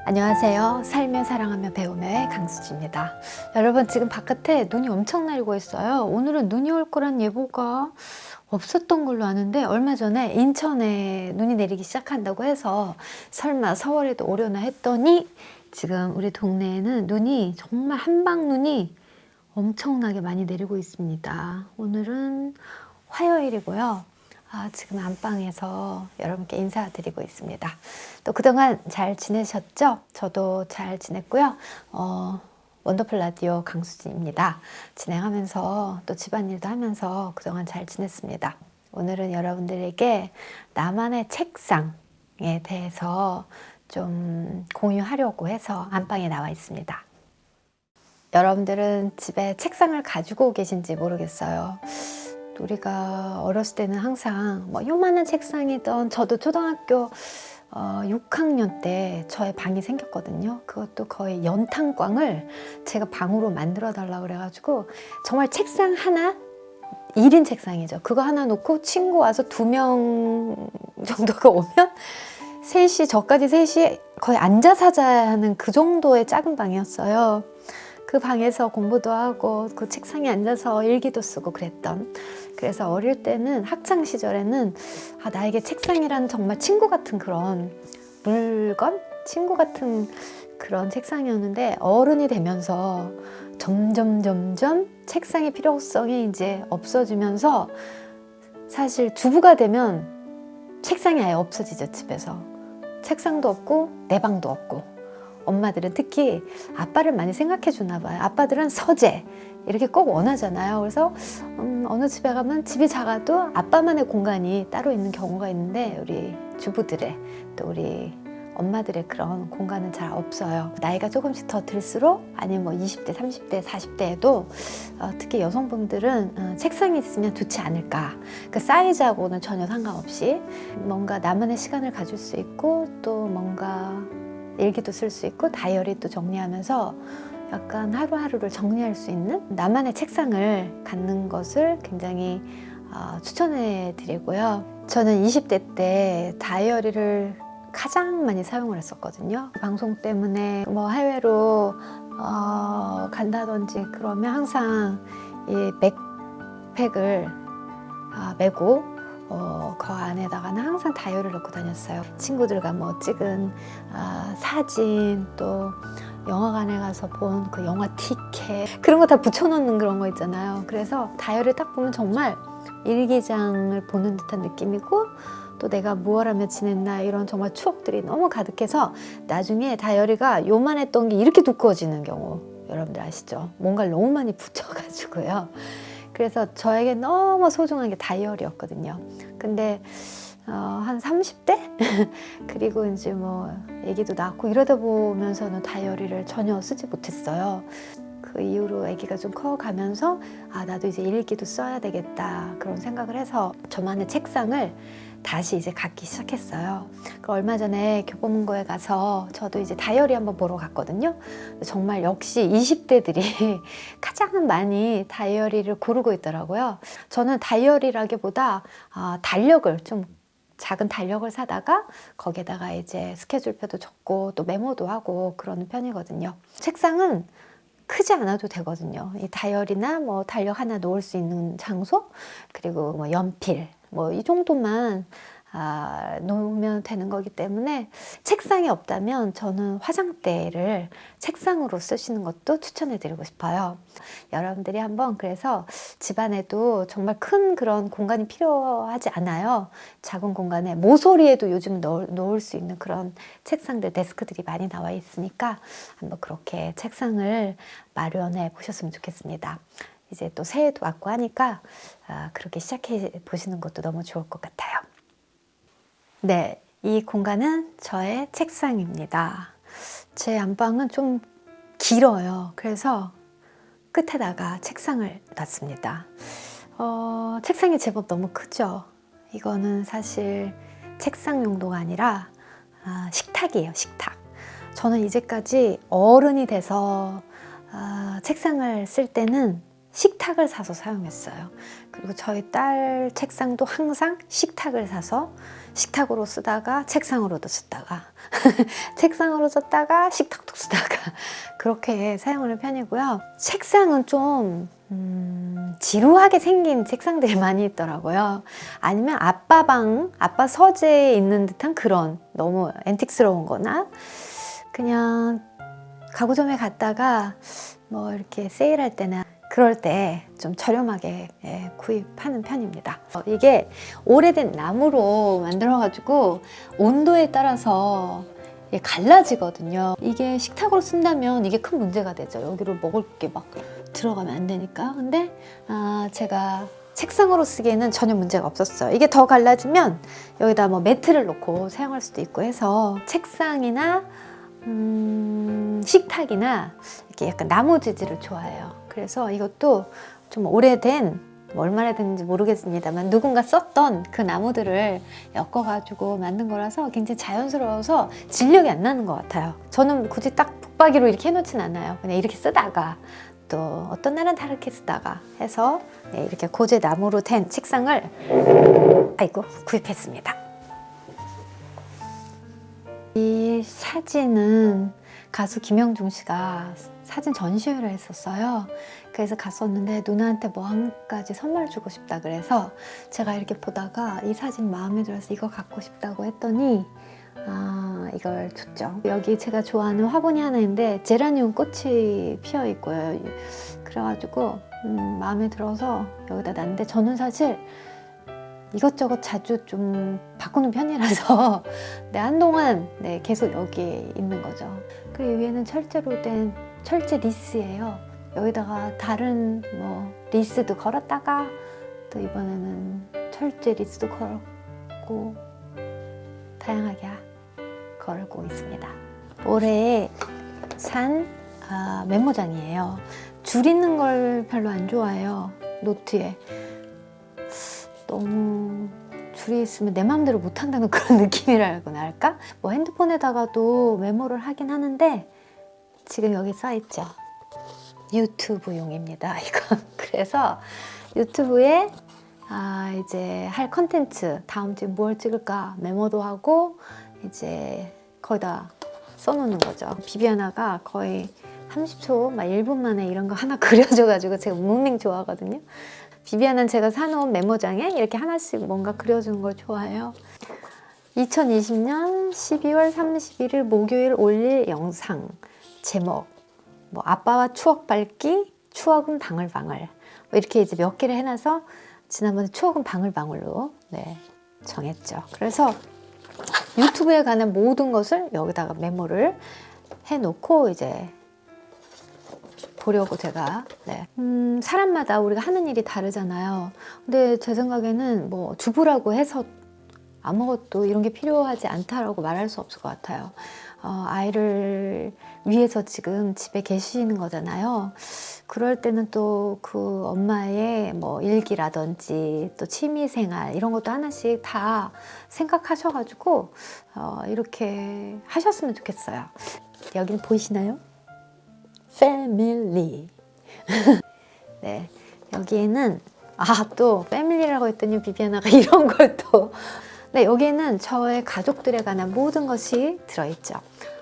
안녕하세요. 살며 사랑하며 배우며의 강수지입니다. 여러분, 지금 바깥에 눈이 엄청 내리고 있어요. 오늘은 눈이 올 거란 예보가 없었던 걸로 아는데 얼마 전에 인천에 눈이 내리기 시작한다고 해서 설마 서울에도 오려나 했더니 지금 우리 동네에는 눈이 정말 한방눈이 엄청나게 많이 내리고 있습니다. 오늘은 화요일이고요. 지금 안방에서 여러분께 인사드리고 있습니다. 또 그동안 잘 지내셨죠? 저도 잘 지냈고요. 원더풀 라디오 강수진입니다. 진행하면서 또 집안일도 하면서 그동안 잘 지냈습니다. 오늘은 여러분들에게 나만의 책상에 대해서 좀 공유하려고 해서 안방에 나와 있습니다. 여러분들은 집에 책상을 가지고 계신지 모르겠어요. 우리가 어렸을 때는 항상 뭐 요만한 책상이던, 저도 초등학교 6학년 때 저의 방이 생겼거든요. 그것도 거의 연탄광을 제가 방으로 만들어 달라고 그래가지고 정말 책상 하나, 1인 책상이죠. 그거 하나 놓고 친구 와서 2명 정도가 오면 셋이, 저까지 셋이 거의 앉아서 자야 하는 그 정도의 작은 방이었어요. 그 방에서 공부도 하고 그 책상에 앉아서 일기도 쓰고 그랬던, 그래서 어릴 때는, 학창 시절에는 나에게 책상이란 정말 친구 같은 그런 물건? 친구 같은 그런 책상이었는데, 어른이 되면서 점점 책상의 필요성이 이제 없어지면서, 사실 주부가 되면 책상이 아예 없어지죠. 집에서 책상도 없고 내 방도 없고. 엄마들은 특히 아빠를 많이 생각해 주나 봐요. 아빠들은 서재 이렇게 꼭 원하잖아요. 그래서 어느 집에 가면 집이 작아도 아빠만의 공간이 따로 있는 경우가 있는데, 우리 주부들의, 또 우리 엄마들의 그런 공간은 잘 없어요. 나이가 조금씩 더 들수록, 아니면 뭐 20대, 30대, 40대에도 특히 여성분들은 책상이 있으면 좋지 않을까. 그 사이즈하고는 전혀 상관없이 뭔가 나만의 시간을 가질 수 있고, 또 뭔가 일기도 쓸 수 있고 다이어리도 정리하면서 약간 하루하루를 정리할 수 있는 나만의 책상을 갖는 것을 굉장히 추천해 드리고요. 저는 20대 때 다이어리를 가장 많이 사용을 했었거든요. 방송 때문에 뭐 해외로 간다든지 그러면 항상 이 백팩을 메고 그 안에다가는 항상 다이어리를 넣고 다녔어요. 친구들과 뭐 찍은 사진, 또 영화관에 가서 본 그 영화 티켓, 그런 거 다 붙여놓는 그런 거 있잖아요. 그래서 다이어리 딱 보면 정말 일기장을 보는 듯한 느낌이고, 또 내가 무얼 하며 지냈나, 이런 정말 추억들이 너무 가득해서 나중에 다이어리가 요만했던 게 이렇게 두꺼워지는 경우 여러분들 아시죠? 뭔가를 너무 많이 붙여가지고요. 그래서 저에게 너무 소중한 게 다이어리였거든요. 근데 한 30대? 그리고 이제 뭐 아기도 낳고 이러다 보면서는 다이어리를 전혀 쓰지 못했어요. 그 이후로 아기가 좀 커가면서 나도 이제 일기도 써야 되겠다, 그런 생각을 해서 저만의 책상을 다시 이제 갖기 시작했어요. 얼마 전에 교보문고에 가서 저도 이제 다이어리 한번 보러 갔거든요. 정말 역시 20대들이 가장 많이 다이어리를 고르고 있더라고요. 저는 다이어리라기보다 달력을, 좀 작은 달력을 사다가 거기에다가 이제 스케줄표도 적고 또 메모도 하고 그러는 편이거든요. 책상은 크지 않아도 되거든요. 이 다이어리나 뭐 달력 하나 놓을 수 있는 장소, 그리고 뭐 연필, 뭐 이 정도만 놓으면 되는 거기 때문에, 책상이 없다면 저는 화장대를 책상으로 쓰시는 것도 추천해 드리고 싶어요. 여러분들이 한번, 그래서 집안에도 정말 큰 그런 공간이 필요하지 않아요. 작은 공간에 모서리에도 요즘 놓을 수 있는 그런 책상들, 데스크들이 많이 나와 있으니까 한번 그렇게 책상을 마련해 보셨으면 좋겠습니다. 이제 또 새해도 왔고 하니까 그렇게 시작해 보시는 것도 너무 좋을 것 같아요. 네, 이 공간은 저의 책상입니다. 제 안방은 좀 길어요. 그래서 끝에다가 책상을 놨습니다. 책상이 제법 너무 크죠? 이거는 사실 책상 용도가 아니라 식탁이에요, 식탁. 저는 이제까지 어른이 돼서 책상을 쓸 때는 식탁을 사서 사용했어요. 그리고 저희 딸 책상도 항상 식탁을 사서 식탁으로 쓰다가 책상으로도 쓰다가 책상으로 썼다가 식탁도 쓰다가 그렇게 사용하는 편이고요. 책상은 좀 지루하게 생긴 책상들이 많이 있더라고요. 아니면 아빠 서재에 있는 듯한 그런 너무 앤틱스러운 거나 그냥 가구점에 갔다가 뭐 이렇게 세일할 때나 그럴 때 좀 저렴하게 구입하는 편입니다. 이게 오래된 나무로 만들어가지고 온도에 따라서 갈라지거든요. 이게 식탁으로 쓴다면 이게 큰 문제가 되죠. 여기로 먹을 게 막 들어가면 안 되니까. 근데 제가 책상으로 쓰기에는 전혀 문제가 없었어요. 이게 더 갈라지면 여기다 뭐 매트를 놓고 사용할 수도 있고 해서 책상이나 식탁이나 이렇게 약간 나무 재질을 좋아해요. 그래서 이것도 좀 오래된 얼마나 됐는지 모르겠습니다만 누군가 썼던 그 나무들을 엮어가지고 만든 거라서 굉장히 자연스러워서 질력이 안 나는 것 같아요. 저는 굳이 딱 붙박이로 이렇게 해놓진 않아요. 그냥 이렇게 쓰다가 또 어떤 날은 다르게 쓰다가 해서 이렇게 고제 나무로 된 책상을 구입했습니다. 이 사진은 가수 김영중 씨가 사진 전시회를 했었어요. 그래서 갔었는데 누나한테 뭐 한 가지 선물 주고 싶다 그래서 제가 이렇게 보다가 이 사진 마음에 들어서 이거 갖고 싶다고 했더니 이걸 줬죠. 여기 제가 좋아하는 화분이 하나 있는데 제라늄 꽃이 피어 있고요. 그래가지고 마음에 들어서 여기다 놨는데 저는 사실 이것저것 자주 좀 바꾸는 편이라서 한동안 계속 여기에 있는 거죠. 그리고 위에는 철제로 된 철제 리스예요. 여기다가 다른 뭐 리스도 걸었다가 또 이번에는 철제 리스도 걸었고 다양하게 걸고 있습니다. 올해 산 메모장이에요. 줄 있는 걸 별로 안 좋아해요. 노트에 너무 줄이 있으면 내 마음대로 못한다는 그런 느낌이라고나 할까? 뭐 핸드폰에다가도 메모를 하긴 하는데 지금 여기 써있죠. 유튜브용입니다. 이건 그래서 유튜브에 이제 할 컨텐츠 다음 주에 뭘 찍을까 메모도 하고 이제 거기다 써놓는 거죠. 비비아나가 거의 30초, 막 1분 만에 이런 거 하나 그려줘가지고 제가 묵맹 좋아하거든요. 비비아나는 제가 사놓은 메모장에 이렇게 하나씩 뭔가 그려주는 걸 좋아해요. 2020년 12월 31일 목요일 올릴 영상 제목 뭐 아빠와 추억 밟기, 추억은 방울방울 뭐 이렇게 이제 몇 개를 해놔서 지난번에 추억은 방울방울로 정했죠. 그래서 유튜브에 관한 모든 것을 여기다가 메모를 해놓고 이제 보려고 제가 사람마다 우리가 하는 일이 다르잖아요. 근데 제 생각에는 뭐 주부라고 해서 아무것도 이런 게 필요하지 않다라고 말할 수 없을 것 같아요. 아이를 위해서 지금 집에 계시는 거잖아요. 그럴 때는 또 그 엄마의 뭐 일기라든지 또 취미생활 이런 것도 하나씩 다 생각하셔가지고 이렇게 하셨으면 좋겠어요. 여기는 보이시나요? 패밀리. 네, 여기에는 또 패밀리라고 했더니 비비아나가 이런 걸 또 여기에는 저의 가족들에 관한 모든 것이 들어있죠.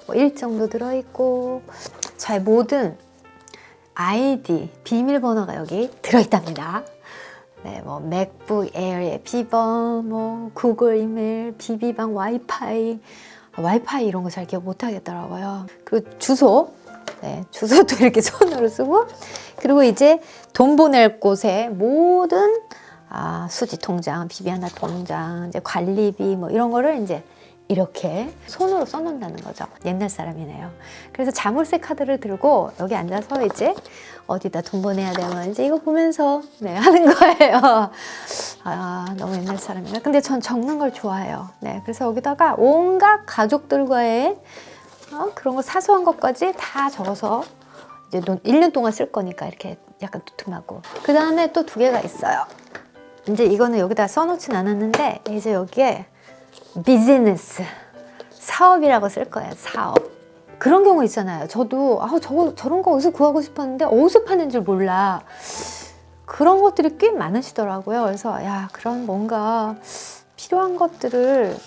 뭐 일정도 들어있고 저의 모든 아이디, 비밀번호가 여기 들어있답니다. 뭐 맥북 에어의 비번, 뭐 구글 이메일, 비비방 와이파이 이런 거 잘 기억 못 하겠더라고요. 그리고 주소, 주소도 이렇게 손으로 쓰고 그리고 이제 돈 보낼 곳에 모든 수지 통장, 비비아나 통장, 이제 관리비 뭐 이런 거를 이제 이렇게 손으로 써놓는다는 거죠. 옛날 사람이네요. 그래서 자물쇠 카드를 들고 여기 앉아서 이제 어디다 돈 보내야 되면 이제 이거 보면서 하는 거예요. 너무 옛날 사람이네. 근데 전 적는 걸 좋아해요. 그래서 여기다가 온갖 가족들과의 그런 거 사소한 것까지 다 적어서 이제 1년 동안 쓸 거니까 이렇게 약간 두툼하고 그 다음에 또 2개가 있어요. 이제 이거는 여기다 써놓진 않았는데 이제 여기에 비즈니스, 사업이라고 쓸 거예요. 사업. 그런 경우 있잖아요. 저도 저런 거 어디서 구하고 싶었는데 어디서 파는 줄 몰라. 그런 것들이 꽤 많으시더라고요. 그래서 그런 뭔가 필요한 것들을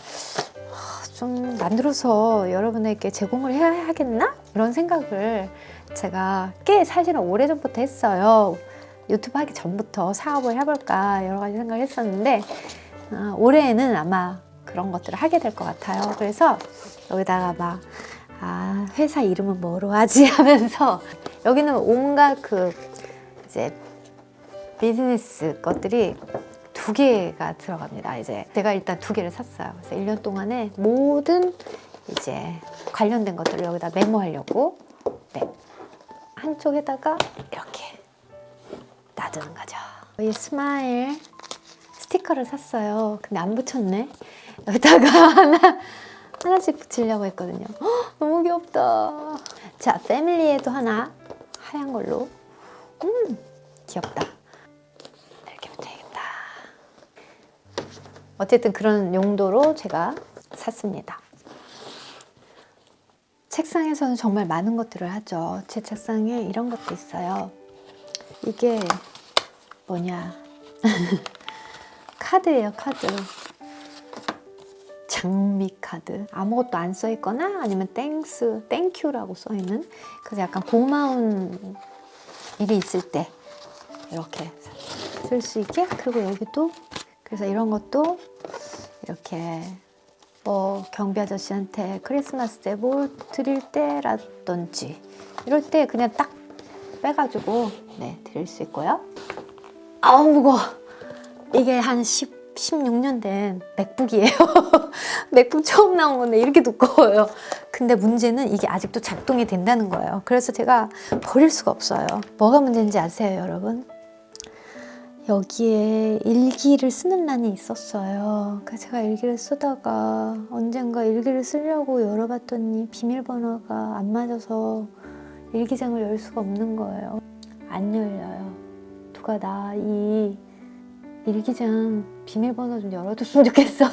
좀 만들어서 여러분에게 제공을 해야 하겠나? 이런 생각을 제가 꽤 사실은 오래전부터 했어요. 유튜브 하기 전부터 사업을 해볼까 여러 가지 생각을 했었는데 올해에는 아마 그런 것들을 하게 될 것 같아요. 그래서 여기다가 막 회사 이름은 뭐로 하지 하면서 여기는 온갖 그 이제 비즈니스 것들이 2개가 들어갑니다. 이제 제가 일단 2개를 샀어요. 그래서 1년 동안에 모든 이제 관련된 것들을 여기다 메모하려고 네. 한쪽에다가 이렇게 놔두는 거죠. 이 스마일 스티커를 샀어요. 근데 안 붙였네. 여기다가 하나씩 붙이려고 했거든요. 너무 귀엽다. 자, 패밀리에도 하나 하얀 걸로. 귀엽다. 이렇게 붙여야겠다. 어쨌든 그런 용도로 제가 샀습니다. 책상에서는 정말 많은 것들을 하죠. 제 책상에 이런 것도 있어요. 이게 뭐냐. 카드예요, 카드. 장미 카드. 아무것도 안 써있거나 아니면 땡큐라고 써있는. 그래서 약간 고마운 일이 있을 때 이렇게 쓸 수 있게. 그리고 여기도 그래서 이런 것도 이렇게 뭐 경비 아저씨한테 크리스마스 때 뭐 드릴 때라든지 이럴 때 그냥 딱 빼가지고 네 드릴 수 있고요. 아우 무거워. 이게 한 16년 된 맥북이에요. 맥북 처음 나온 건데 이렇게 두꺼워요. 근데 문제는 이게 아직도 작동이 된다는 거예요. 그래서 제가 버릴 수가 없어요. 뭐가 문제인지 아세요, 여러분? 여기에 일기를 쓰는 란이 있었어요. 그래서 제가 일기를 쓰다가 언젠가 일기를 쓰려고 열어봤더니 비밀번호가 안 맞아서 일기장을 열 수가 없는 거예요. 안 열려요. 누가 나 이 일기장 비밀번호 좀 열어줬으면 좋겠어요.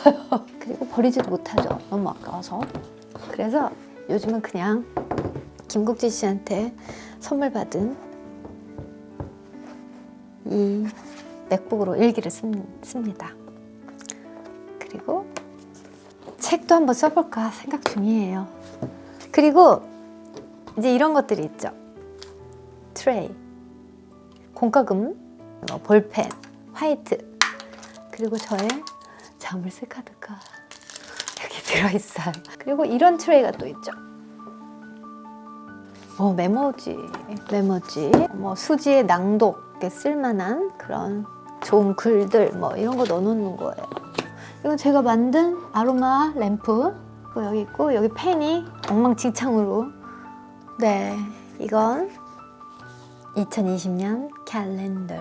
그리고 버리지도 못하죠. 너무 아까워서. 그래서 요즘은 그냥 김국진 씨한테 선물 받은 이 맥북으로 일기를 씁니다. 그리고 책도 한번 써볼까 생각 중이에요. 그리고 이제 이런 것들이 있죠. 트레이, 공과금, 볼펜, 화이트, 그리고 저의 자물쇠 카드가 여기 들어있어요. 그리고 이런 트레이가 또 있죠. 메모지, 뭐 수지의 낭독에 쓸만한 그런 좋은 글들 뭐 이런 거 넣어놓는 거예요. 이건 제가 만든 아로마 램프 여기 있고 여기 펜이 엉망진창으로 네 이건 2020년 캘린더.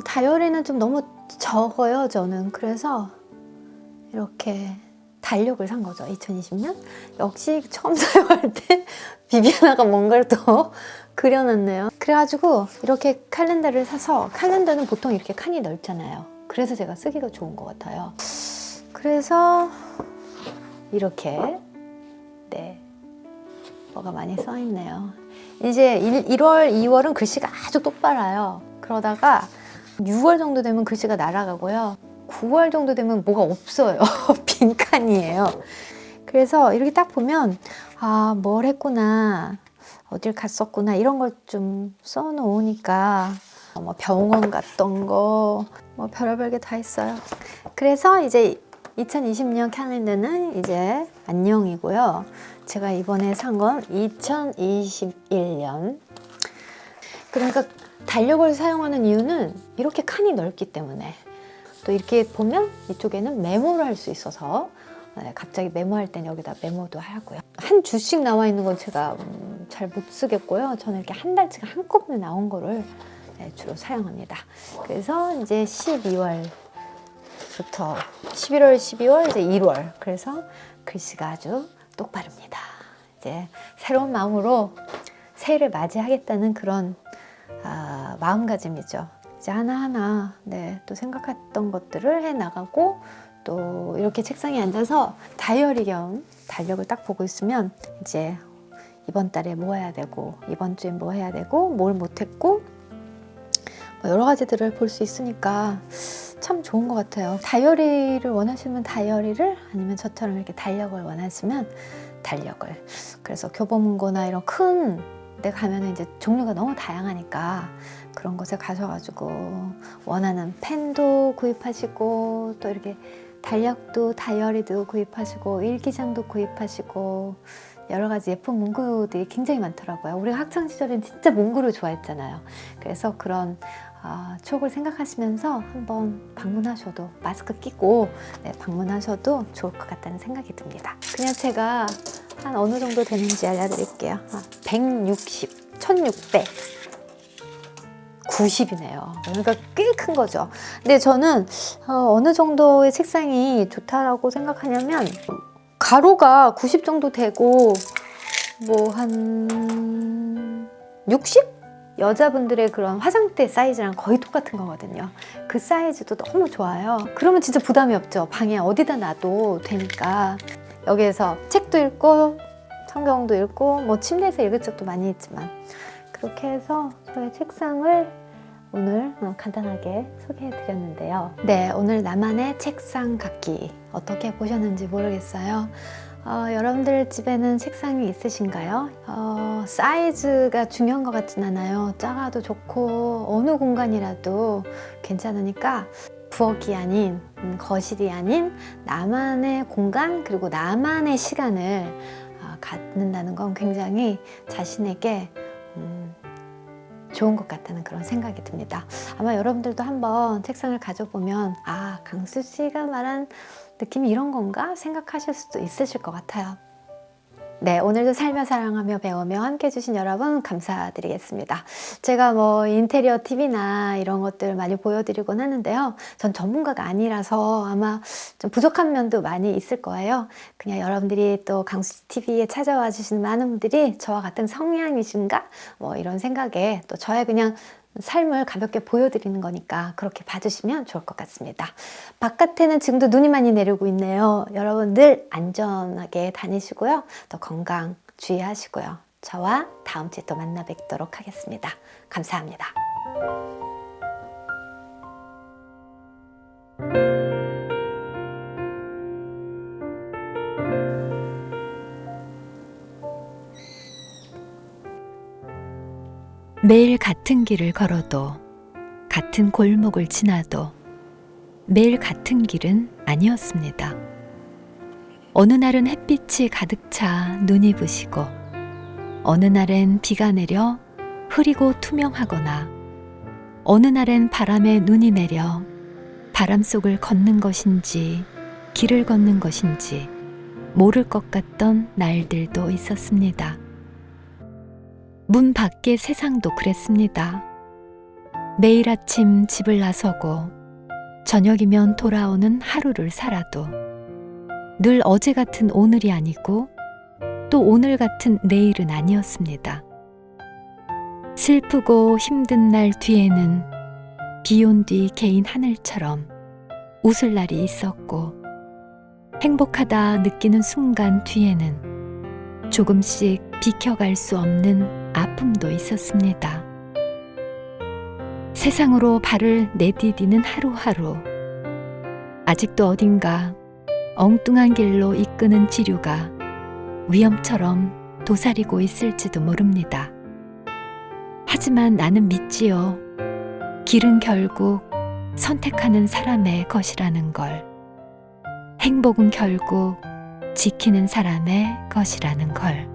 다이어리는 좀 너무 적어요, 저는. 그래서 이렇게 달력을 산 거죠, 2020년. 역시 처음 사용할 때 비비아나가 뭔가를 또 그려놨네요. 그래가지고 이렇게 칼렌더를 사서, 칼렌더는 보통 이렇게 칸이 넓잖아요. 그래서 제가 쓰기가 좋은 것 같아요. 그래서 이렇게 네 뭐가 많이 써있네요. 이제 1월, 2월은 글씨가 아주 똑바라요. 그러다가 6월 정도 되면 글씨가 날아가고요. 9월 정도 되면 뭐가 없어요. 빈칸이에요. 그래서 이렇게 딱 보면 뭘 했구나, 어딜 갔었구나 이런 걸 좀 써놓으니까 뭐 병원 갔던 거 뭐 별의별 게 다 있어요. 그래서 이제 2020년 캘린더는 이제 안녕이고요. 제가 이번에 산 건 2021년. 그러니까 달력을 사용하는 이유는 이렇게 칸이 넓기 때문에, 또 이렇게 보면 이쪽에는 메모를 할 수 있어서 갑자기 메모할 땐 여기다 메모도 하고요. 한 주씩 나와 있는 건 제가 잘 못 쓰겠고요. 저는 이렇게 한 달치가 한꺼번에 나온 거를 주로 사용합니다. 그래서 이제 12월부터 11월, 12월, 이제 1월. 그래서 글씨가 아주 똑바릅니다. 이제 새로운 마음으로 새해를 맞이하겠다는 그런 마음가짐이죠. 이제 하나하나 또 생각했던 것들을 해나가고, 또 이렇게 책상에 앉아서 다이어리 겸 달력을 딱 보고 있으면 이제 이번 달에 뭐 해야 되고, 이번 주에 뭐 해야 되고, 뭘 못했고, 뭐 여러 가지들을 볼 수 있으니까 참 좋은 것 같아요. 다이어리를 원하시면 다이어리를, 아니면 저처럼 이렇게 달력을 원하시면 달력을. 그래서 교보문고나 이런 큰 데 가면 이제 종류가 너무 다양하니까 그런 곳에 가셔가지고 원하는 펜도 구입하시고, 또 이렇게 달력도 다이어리도 구입하시고, 일기장도 구입하시고, 여러 가지 예쁜 문구들이 굉장히 많더라고요. 우리가 학창 시절엔 진짜 문구를 좋아했잖아요. 그래서 그런 추억을 생각하시면서 한번 방문하셔도, 마스크 끼고 방문하셔도 좋을 것 같다는 생각이 듭니다. 그냥 제가 한 어느 정도 되는지 알려드릴게요. 160, 1600, 90이네요. 그러니까 꽤 큰 거죠. 근데 저는 어느 정도의 책상이 좋다라고 생각하냐면, 가로가 90 정도 되고 뭐 한 60? 여자분들의 그런 화장대 사이즈랑 거의 똑같은 거거든요. 그 사이즈도 너무 좋아요. 그러면 진짜 부담이 없죠. 방에 어디다 놔도 되니까. 여기에서 책도 읽고 성경도 읽고 뭐 침대에서 읽을 적도 많이 있지만, 그렇게 해서 저의 책상을 오늘 간단하게 소개해 드렸는데요. 네, 오늘 나만의 책상 갖기 어떻게 보셨는지 모르겠어요. 여러분들 집에는 책상이 있으신가요? 사이즈가 중요한 것 같진 않아요. 작아도 좋고 어느 공간이라도 괜찮으니까, 부엌이 아닌, 거실이 아닌 나만의 공간, 그리고 나만의 시간을 갖는다는 건 굉장히 자신에게 좋은 것 같다는 그런 생각이 듭니다. 아마 여러분들도 한번 책상을 가져보면, 강수 씨가 말한 느낌이 이런 건가 생각하실 수도 있으실 것 같아요. 네, 오늘도 살며 사랑하며 배우며 함께 해주신 여러분 감사드리겠습니다. 제가 뭐 인테리어 팁이나 이런 것들 많이 보여드리곤 하는데요. 전 전문가가 아니라서 아마 좀 부족한 면도 많이 있을 거예요. 그냥 여러분들이 또 강수TV에 찾아와 주시는 많은 분들이 저와 같은 성향이신가? 뭐 이런 생각에, 또 저의 그냥 삶을 가볍게 보여드리는 거니까 그렇게 봐주시면 좋을 것 같습니다. 바깥에는 지금도 눈이 많이 내리고 있네요. 여러분들 안전하게 다니시고요. 또 건강 주의하시고요. 저와 다음 주에 또 만나 뵙도록 하겠습니다. 감사합니다. 매일 같은 길을 걸어도, 같은 골목을 지나도 매일 같은 길은 아니었습니다. 어느 날은 햇빛이 가득 차 눈이 부시고, 어느 날엔 비가 내려 흐리고 투명하거나, 어느 날엔 바람에 눈이 내려 바람 속을 걷는 것인지 길을 걷는 것인지 모를 것 같던 날들도 있었습니다. 문 밖의 세상도 그랬습니다. 매일 아침 집을 나서고 저녁이면 돌아오는 하루를 살아도 늘 어제 같은 오늘이 아니고 또 오늘 같은 내일은 아니었습니다. 슬프고 힘든 날 뒤에는 비 온 뒤 개인 하늘처럼 웃을 날이 있었고, 행복하다 느끼는 순간 뒤에는 조금씩 비켜갈 수 없는 아픔도 있었습니다. 세상으로 발을 내디디는 하루하루, 아직도 어딘가 엉뚱한 길로 이끄는 지류가 위험처럼 도사리고 있을지도 모릅니다. 하지만 나는 믿지요. 길은 결국 선택하는 사람의 것이라는 걸. 행복은 결국 지키는 사람의 것이라는 걸.